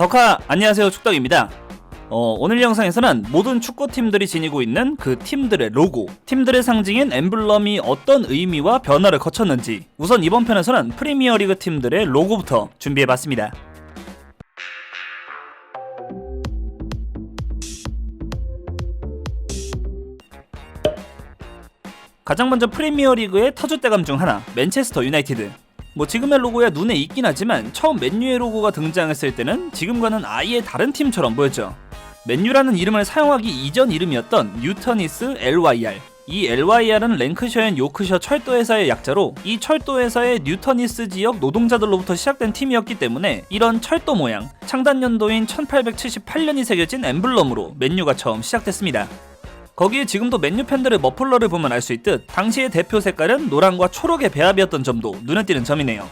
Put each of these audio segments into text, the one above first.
덕하 안녕하세요, 축덕입니다. 오늘 영상에서는 모든 축구팀들이 지니고 있는 그 팀들의 로고, 팀들의 상징인 엠블럼이 어떤 의미와 변화를 거쳤는지, 우선 이번 편에서는 프리미어리그 팀들의 로고부터 준비해봤습니다. 가장 먼저 프리미어리그의 터줏대감 중 하나, 맨체스터 유나이티드. 지금의 로고야 눈에 익긴 하지만 처음 맨유의 로고가 등장했을 때는 지금과는 아예 다른 팀처럼 보였죠. 맨유라는 이름을 사용하기 이전 이름이었던 뉴터니스 LYR. 이 LYR은 랭크셔 앤 요크셔 철도회사의 약자로, 이 철도회사의 뉴터니스 지역 노동자들로부터 시작된 팀이었기 때문에 이런 철도 모양, 창단 연도인 1878년이 새겨진 엠블럼으로 맨유가 처음 시작됐습니다. 거기에 지금도 맨유 팬들의 머플러를 보면 알 수 있듯 당시의 대표 색깔은 노랑과 초록의 배합이었던 점도 눈에 띄는 점이네요.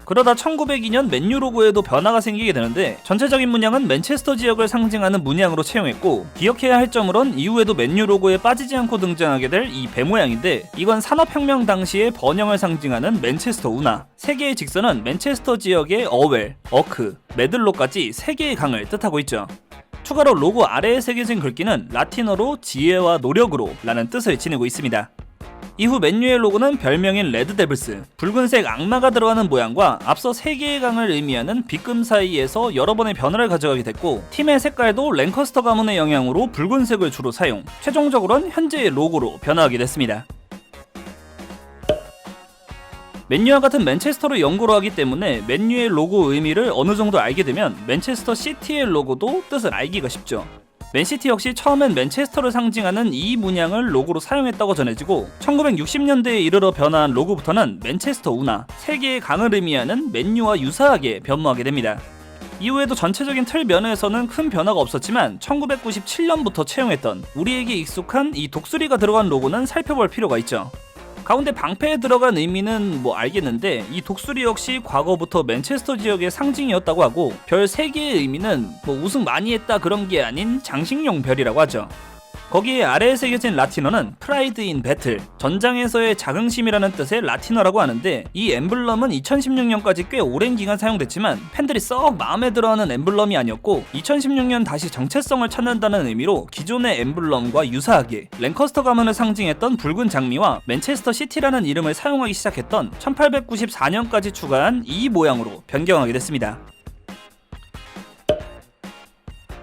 그러다 1902년 맨유 로고에도 변화가 생기게 되는데, 전체적인 문양은 맨체스터 지역을 상징하는 문양으로 채용했고, 기억해야 할 점으론 이후에도 맨유 로고에 빠지지 않고 등장하게 될 이 배 모양인데, 이건 산업혁명 당시의 번영을 상징하는 맨체스터 운하, 3개의 직선은 맨체스터 지역의 어웰, 어크, 메들로까지 3개의 강을 뜻하고 있죠. 추가로 로고 아래에 새겨진 글귀는 라틴어로 지혜와 노력으로 라는 뜻을 지니고 있습니다. 이후 맨유의 로고는 별명인 레드데블스, 붉은색 악마가 들어가는 모양과 앞서 3개의 강을 의미하는 빗금 사이에서 여러 번의 변화를 가져가게 됐고, 팀의 색깔도 랭커스터 가문의 영향으로 붉은색을 주로 사용, 최종적으로는 현재의 로고로 변화하게 됐습니다. 맨유와 같은 맨체스터로 연고로 하기 때문에 맨유의 로고 의미를 어느 정도 알게 되면 맨체스터 시티의 로고도 뜻을 알기가 쉽죠. 맨시티 역시 처음엔 맨체스터를 상징하는 이 문양을 로고로 사용했다고 전해지고, 1960년대에 이르러 변화한 로고부터는 맨체스터 운하, 3개의 강을 의미하는 맨유와 유사하게 변모하게 됩니다. 이후에도 전체적인 틀 면에서는 큰 변화가 없었지만 1997년부터 채용했던 우리에게 익숙한 이 독수리가 들어간 로고는 살펴볼 필요가 있죠. 가운데 방패에 들어간 의미는 알겠는데, 이 독수리 역시 과거부터 맨체스터 지역의 상징이었다고 하고, 별 3개의 의미는 우승 많이 했다 그런 게 아닌 장식용 별이라고 하죠. 거기에 아래에 새겨진 라틴어는 프라이드 인 배틀, 전장에서의 자긍심이라는 뜻의 라틴어라고 하는데, 이 엠블럼은 2016년까지 꽤 오랜 기간 사용됐지만 팬들이 썩 마음에 들어하는 엠블럼이 아니었고, 2016년 다시 정체성을 찾는다는 의미로 기존의 엠블럼과 유사하게 랭커스터 가문을 상징했던 붉은 장미와 맨체스터 시티라는 이름을 사용하기 시작했던 1894년까지 추가한 이 모양으로 변경하게 됐습니다.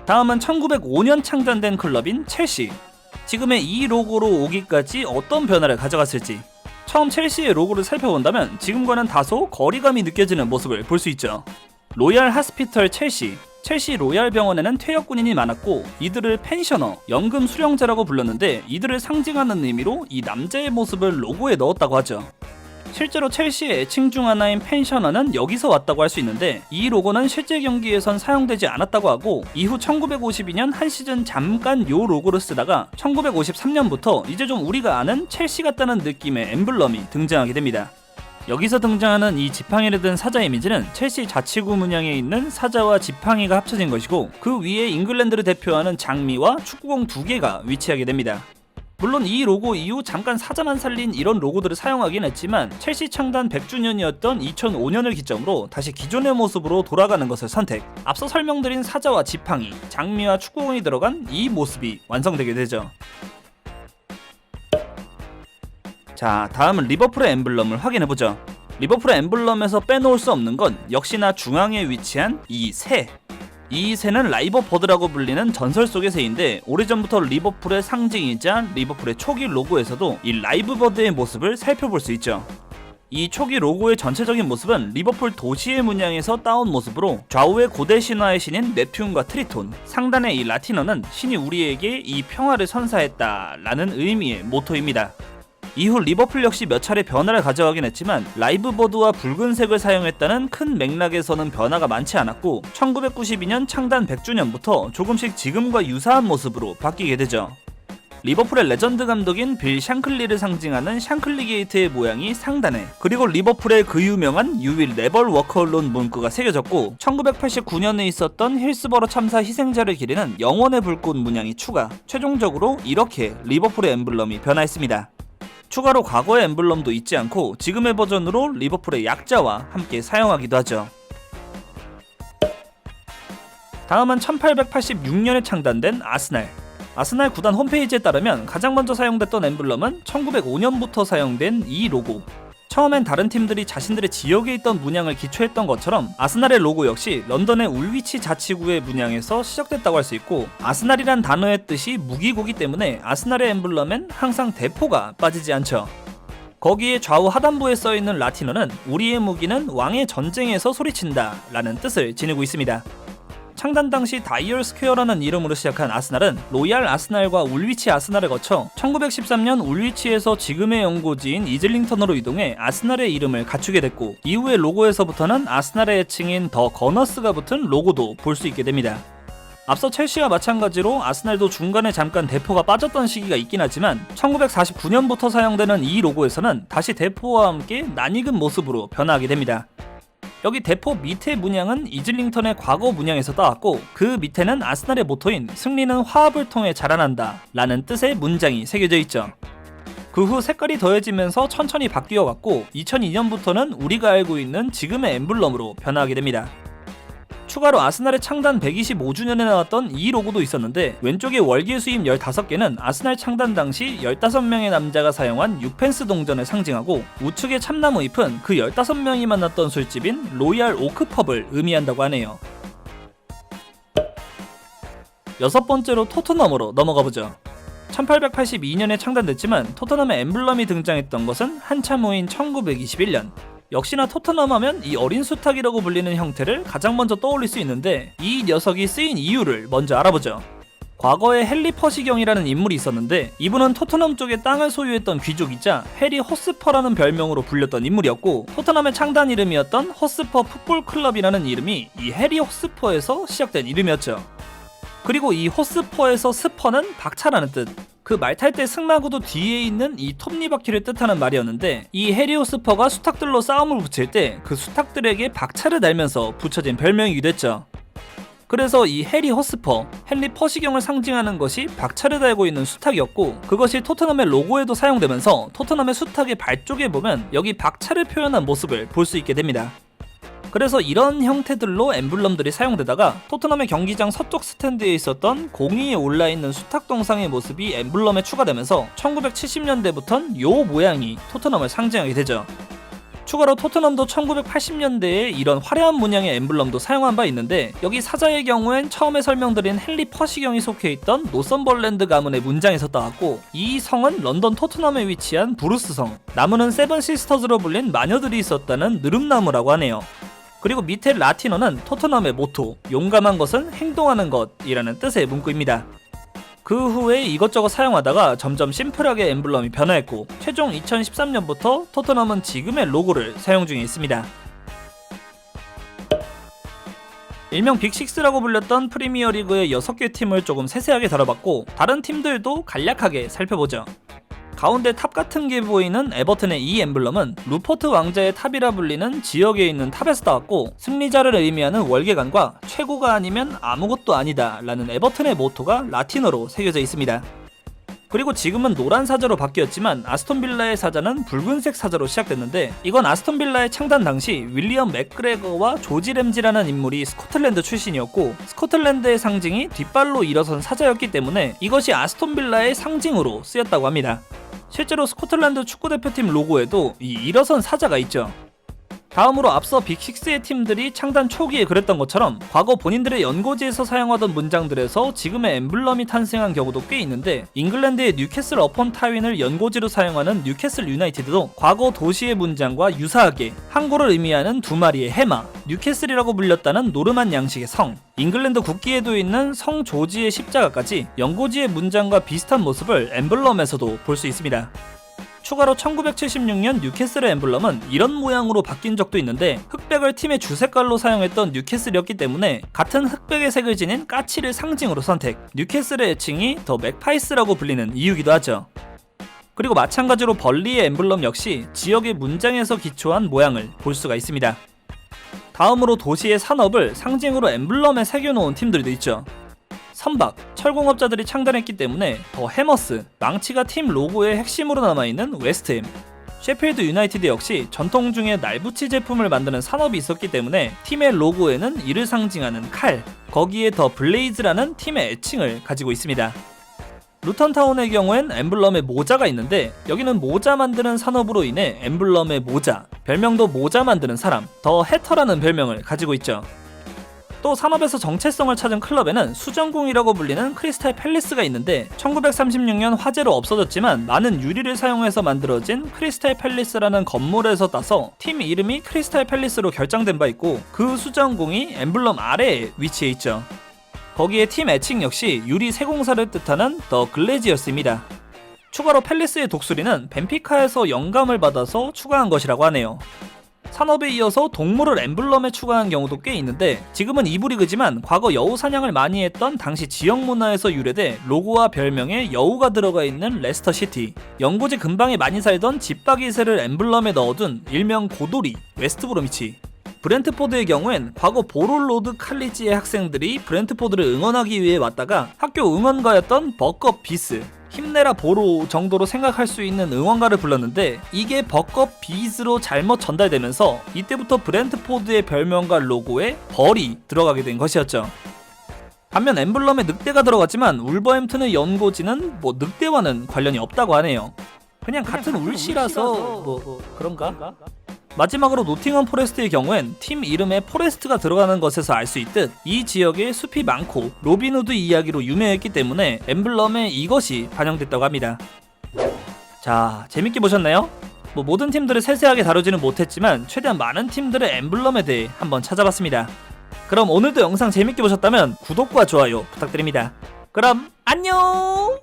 다음은 1905년 창단된 클럽인 첼시. 지금의 이 로고로 오기까지 어떤 변화를 가져갔을지, 처음 첼시의 로고를 살펴본다면 지금과는 다소 거리감이 느껴지는 모습을 볼 수 있죠. 로얄 하스피털 첼시 로얄 병원에는 퇴역 군인이 많았고, 이들을 펜셔너, 연금 수령자라고 불렀는데, 이들을 상징하는 의미로 이 남자의 모습을 로고에 넣었다고 하죠. 실제로 첼시의 애칭 중 하나인 펜셔너는 여기서 왔다고 할 수 있는데, 이 로고는 실제 경기에선 사용되지 않았다고 하고, 이후 1952년 한 시즌 잠깐 요 로고를 쓰다가 1953년부터 이제 좀 우리가 아는 첼시 같다는 느낌의 엠블럼이 등장하게 됩니다. 여기서 등장하는 이 지팡이를 든 사자 이미지는 첼시 자치구 문양에 있는 사자와 지팡이가 합쳐진 것이고, 그 위에 잉글랜드를 대표하는 장미와 축구공 2개가 위치하게 됩니다. 물론 이 로고 이후 잠깐 사자만 살린 이런 로고들을 사용하긴 했지만, 첼시 창단 100주년이었던 2005년을 기점으로 다시 기존의 모습으로 돌아가는 것을 선택, 앞서 설명드린 사자와 지팡이, 장미와 축구공이 들어간 이 모습이 완성되게 되죠. 자, 다음은 리버풀의 엠블럼을 확인해보죠. 리버풀의 엠블럼에서 빼놓을 수 없는 건 역시나 중앙에 위치한 이 새. 이 새는 라이버 버드라고 불리는 전설 속의 새인데, 오래전부터 리버풀의 상징이자 리버풀의 초기 로고에서도 이 라이브 버드의 모습을 살펴볼 수 있죠. 이 초기 로고의 전체적인 모습은 리버풀 도시의 문양에서 따온 모습으로, 좌우의 고대 신화의 신인 네튠과 트리톤, 상단의 이 라틴어는 신이 우리에게 이 평화를 선사했다 라는 의미의 모토입니다. 이후 리버풀 역시 몇 차례 변화를 가져가긴 했지만, 라이브 버드와 붉은색을 사용했다는 큰 맥락에서는 변화가 많지 않았고, 1992년 창단 100주년부터 조금씩 지금과 유사한 모습으로 바뀌게 되죠. 리버풀의 레전드 감독인 빌 샹클리를 상징하는 샹클리 게이트의 모양이 상단에, 그리고 리버풀의 그 유명한 You will never walk alone 문구가 새겨졌고, 1989년에 있었던 힐스버러 참사 희생자를 기리는 영원의 불꽃 문양이 추가, 최종적으로 이렇게 리버풀의 엠블럼이 변화했습니다. 추가로 과거의 엠블럼도 잊지 않고 지금의 버전으로 리버풀의 약자와 함께 사용하기도 하죠. 다음은 1886년에 창단된 아스날. 아스날 구단 홈페이지에 따르면 가장 먼저 사용됐던 엠블럼은 1905년부터 사용된 이 로고. 처음엔 다른 팀들이 자신들의 지역에 있던 문양을 기초했던 것처럼 아스날의 로고 역시 런던의 울위치 자치구의 문양에서 시작됐다고 할 수 있고, 아스날이란 단어의 뜻이 무기고기 때문에 아스날의 엠블럼엔 항상 대포가 빠지지 않죠. 거기에 좌우 하단부에 써있는 라틴어는 우리의 무기는 왕의 전쟁에서 소리친다 라는 뜻을 지니고 있습니다. 창단 당시 다이얼 스퀘어라는 이름으로 시작한 아스날은 로얄 아스날과 울위치 아스날을 거쳐 1913년 울위치에서 지금의 연고지인 이즐링턴으로 이동해 아스날의 이름을 갖추게 됐고, 이후의 로고에서부터는 아스날의 애칭인 더 거너스가 붙은 로고도 볼 수 있게 됩니다. 앞서 첼시와 마찬가지로 아스날도 중간에 잠깐 대포가 빠졌던 시기가 있긴 하지만 1949년부터 사용되는 이 로고에서는 다시 대포와 함께 낯익은 모습으로 변화하게 됩니다. 여기 대포 밑의 문양은 이즐링턴의 과거 문양에서 따왔고, 그 밑에는 아스날의 모토인 승리는 화합을 통해 자라난다 라는 뜻의 문장이 새겨져 있죠. 그 후 색깔이 더해지면서 천천히 바뀌어갔고 2002년부터는 우리가 알고 있는 지금의 엠블럼으로 변화하게 됩니다. 추가로 아스날의 창단 125주년에 나왔던 이 로고도 있었는데, 왼쪽의 월계 수입 15개는 아스날 창단 당시 15명의 남자가 사용한 6펜스 동전을 상징하고, 우측의 참나무 잎은 그 15명이 만났던 술집인 로얄 오크펍을 의미한다고 하네요. 여섯 번째로 토트넘으로 넘어가보죠. 1882년에 창단됐지만 토트넘의 엠블럼이 등장했던 것은 한참 후인 1921년. 역시나 토트넘 하면 이 어린 수탉이라고 불리는 형태를 가장 먼저 떠올릴 수 있는데, 이 녀석이 쓰인 이유를 먼저 알아보죠. 과거에 헨리 퍼시경이라는 인물이 있었는데, 이분은 토트넘 쪽에 땅을 소유했던 귀족이자 해리 호스퍼라는 별명으로 불렸던 인물이었고, 토트넘의 창단 이름이었던 호스퍼 풋볼 클럽이라는 이름이 이 해리 호스퍼에서 시작된 이름이었죠. 그리고 이 호스퍼에서 스퍼는 박차라는 뜻, 그 말 탈 때 승마구도 뒤에 있는 이 톱니바퀴를 뜻하는 말이었는데, 이 해리 호스퍼가 수탉들로 싸움을 붙일 때 그 수탉들에게 박차를 날면서 붙여진 별명이기도 했죠. 그래서 이 해리 호스퍼, 헨리 퍼시경을 상징하는 것이 박차를 달고 있는 수탉이었고, 그것이 토트넘의 로고에도 사용되면서 토트넘의 수탉의 발 쪽에 보면 여기 박차를 표현한 모습을 볼 수 있게 됩니다. 그래서 이런 형태들로 엠블럼들이 사용되다가 토트넘의 경기장 서쪽 스탠드에 있었던 공이 올라있는 수탉 동상의 모습이 엠블럼에 추가되면서 1970년대부턴 요 모양이 토트넘을 상징하게 되죠. 추가로 토트넘도 1980년대에 이런 화려한 문양의 엠블럼도 사용한 바 있는데, 여기 사자의 경우엔 처음에 설명드린 헨리 퍼시경이 속해 있던 노선벌랜드 가문의 문장에서 따왔고, 이 성은 런던 토트넘에 위치한 브루스 성, 나무는 세븐 시스터즈로 불린 마녀들이 있었다는 느릅나무라고 하네요. 그리고 밑에 라틴어는 토트넘의 모토, 용감한 것은 행동하는 것이라는 뜻의 문구입니다. 그 후에 이것저것 사용하다가 점점 심플하게 엠블럼이 변화했고, 최종 2013년부터 토트넘은 지금의 로고를 사용 중에 있습니다. 일명 빅6라고 불렸던 프리미어리그의 6개 팀을 조금 세세하게 다뤄봤고, 다른 팀들도 간략하게 살펴보죠. 가운데 탑 같은 게 보이는 에버튼의 이 엠블럼은 루퍼트 왕자의 탑이라 불리는 지역에 있는 탑에서 따왔고, 승리자를 의미하는 월계관과 최고가 아니면 아무것도 아니다 라는 에버튼의 모토가 라틴어로 새겨져 있습니다. 그리고 지금은 노란 사자로 바뀌었지만 아스톤빌라의 사자는 붉은색 사자로 시작됐는데, 이건 아스톤빌라의 창단 당시 윌리엄 맥그레거와 조지 램지라는 인물이 스코틀랜드 출신이었고, 스코틀랜드의 상징이 뒷발로 일어선 사자였기 때문에 이것이 아스톤빌라의 상징으로 쓰였다고 합니다. 실제로 스코틀랜드 축구대표팀 로고에도 이 일어선 사자가 있죠. 다음으로 앞서 빅6의 팀들이 창단 초기에 그랬던 것처럼 과거 본인들의 연고지에서 사용하던 문장들에서 지금의 엠블럼이 탄생한 경우도 꽤 있는데, 잉글랜드의 뉴캐슬 어폰 타윈을 연고지로 사용하는 뉴캐슬 유나이티드도 과거 도시의 문장과 유사하게 항구를 의미하는 두 마리의 해마, 뉴캐슬이라고 불렸다는 노르만 양식의 성, 잉글랜드 국기에도 있는 성 조지의 십자가까지 연고지의 문장과 비슷한 모습을 엠블럼에서도 볼 수 있습니다. 추가로 1976년 뉴캐슬의 엠블럼은 이런 모양으로 바뀐 적도 있는데, 흑백을 팀의 주색깔로 사용했던 뉴캐슬이었기 때문에 같은 흑백의 색을 지닌 까치를 상징으로 선택, 뉴캐슬의 애칭이 더 맥파이스라고 불리는 이유기도 하죠. 그리고 마찬가지로 벌리의 엠블럼 역시 지역의 문장에서 기초한 모양을 볼 수가 있습니다. 다음으로 도시의 산업을 상징으로 엠블럼에 새겨놓은 팀들도 있죠. 선박, 철공업자들이 창단했기 때문에 더 해머스, 망치가 팀 로고의 핵심으로 남아있는 웨스트햄, 셰필드 유나이티드 역시 전통 중에 날붙이 제품을 만드는 산업이 있었기 때문에 팀의 로고에는 이를 상징하는 칼, 거기에 더 블레이즈라는 팀의 애칭을 가지고 있습니다. 루턴타운의 경우엔 엠블럼에 모자가 있는데 여기는 모자 만드는 산업으로 인해 엠블럼의 모자, 별명도 모자 만드는 사람, 더 해터라는 별명을 가지고 있죠. 또 산업에서 정체성을 찾은 클럽에는 수정궁이라고 불리는 크리스탈 팰리스가 있는데 1936년 화재로 없어졌지만 많은 유리를 사용해서 만들어진 크리스탈 팰리스라는 건물에서 따서 팀 이름이 크리스탈 팰리스로 결정된 바 있고 그 수정궁이 엠블럼 아래에 위치해 있죠. 거기에 팀 애칭 역시 유리 세공사를 뜻하는 더 글래지어스입니다. 추가로 팰리스의 독수리는 벤피카에서 영감을 받아서 추가한 것이라고 하네요. 산업에 이어서 동물을 엠블럼에 추가한 경우도 꽤 있는데 지금은 이브리그지만 과거 여우 사냥을 많이 했던 당시 지역 문화에서 유래돼 로고와 별명에 여우가 들어가 있는 레스터시티, 연고지 근방에 많이 살던 집박이새를 엠블럼에 넣어둔 일명 고도리, 웨스트브로미치, 브렌트포드의 경우엔 과거 보롤로드 칼리지의 학생들이 브렌트포드를 응원하기 위해 왔다가 학교 응원가였던 버컵 비스, 힘내라 보로 정도로 생각할 수 있는 응원가를 불렀는데 이게 버컵 비스로 잘못 전달되면서 이때부터 브렌트포드의 별명과 로고에 벌이 들어가게 된 것이었죠. 반면 엠블럼에 늑대가 들어갔지만 울버햄튼의 연고지는 늑대와는 관련이 없다고 하네요. 그냥 같은 울시라서 그런가? 마지막으로 노팅엄 포레스트의 경우엔 팀 이름에 포레스트가 들어가는 것에서 알 수 있듯 이 지역에 숲이 많고 로빈후드 이야기로 유명했기 때문에 엠블럼에 이것이 반영됐다고 합니다. 자, 재밌게 보셨나요? 모든 팀들을 세세하게 다루지는 못했지만 최대한 많은 팀들의 엠블럼에 대해 한번 찾아봤습니다. 그럼 오늘도 영상 재밌게 보셨다면 구독과 좋아요 부탁드립니다. 그럼 안녕!